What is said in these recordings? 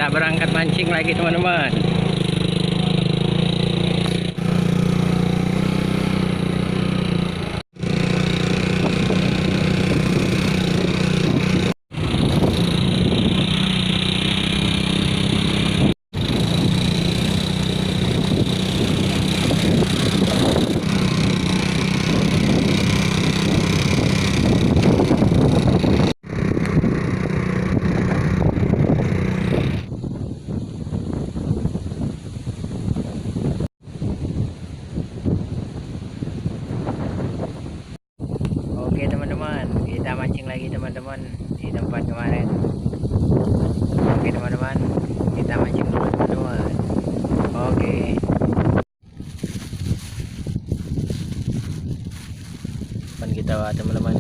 Kita berangkat mancing lagi teman-teman. Oke teman-teman, kita mancing lagi teman-teman di tempat kemarin. Oke teman-teman, kita mancing dulu teman-teman. Oke. Depan kita teman-teman.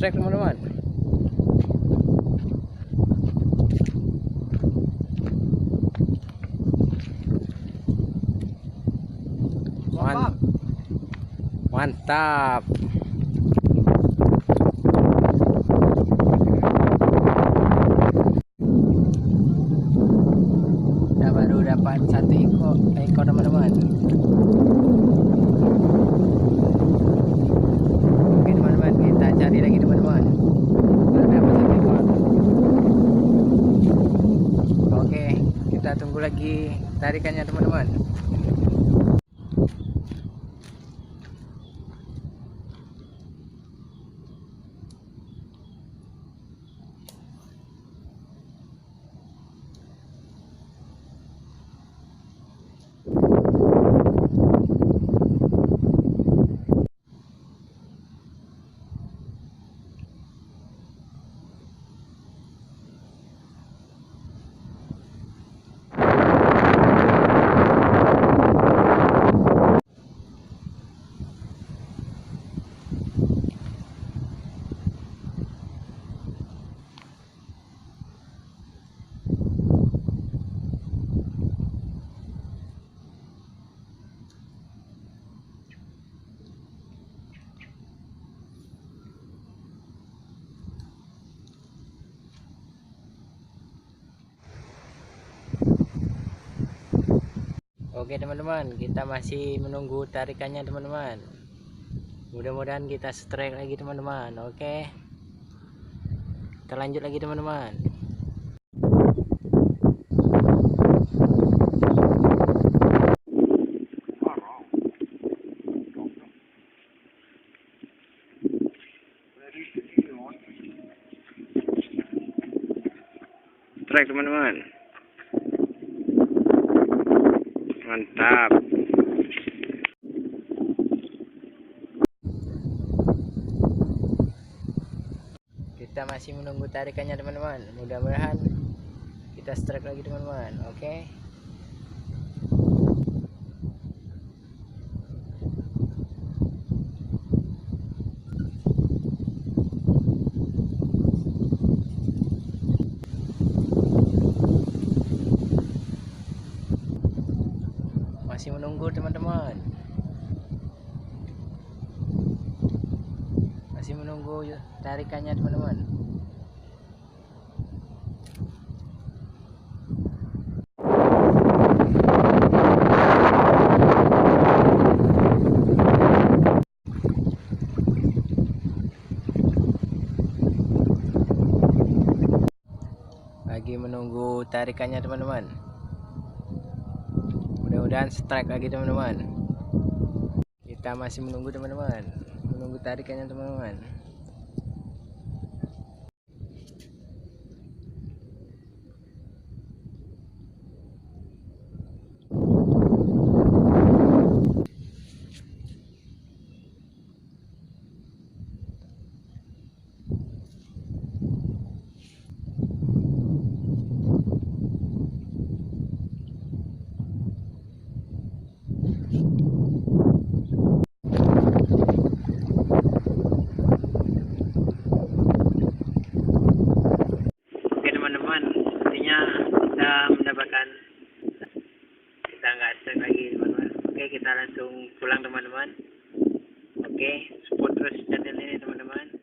Trek teman-teman. Mantap. Kita baru dapat satu ekor teman-teman. Oke teman-teman, kita cari lagi teman-teman. Baru dapat satu ekor. Oke, kita tunggu lagi tarikannya teman-teman. Oke teman-teman, kita masih menunggu tarikannya teman-teman. Mudah-mudahan kita strike lagi teman-teman. Oke, kita lanjut lagi teman-teman. Strike teman-teman. Mantap. Kita masih menunggu tarikannya teman-teman. Mudah-mudahan kita strike lagi teman-teman. Oke. Masih menunggu teman-teman. Masih menunggu tarikannya teman-teman. Lagi menunggu tarikannya teman-teman. Mudah-mudahan strike lagi teman-teman. Kita masih menunggu teman-teman, menunggu tarikannya teman-teman. mendapatkan, kita nggak strike lagi teman-teman. Oke, kita langsung pulang teman-teman. Oke, support terus channel ini teman-teman.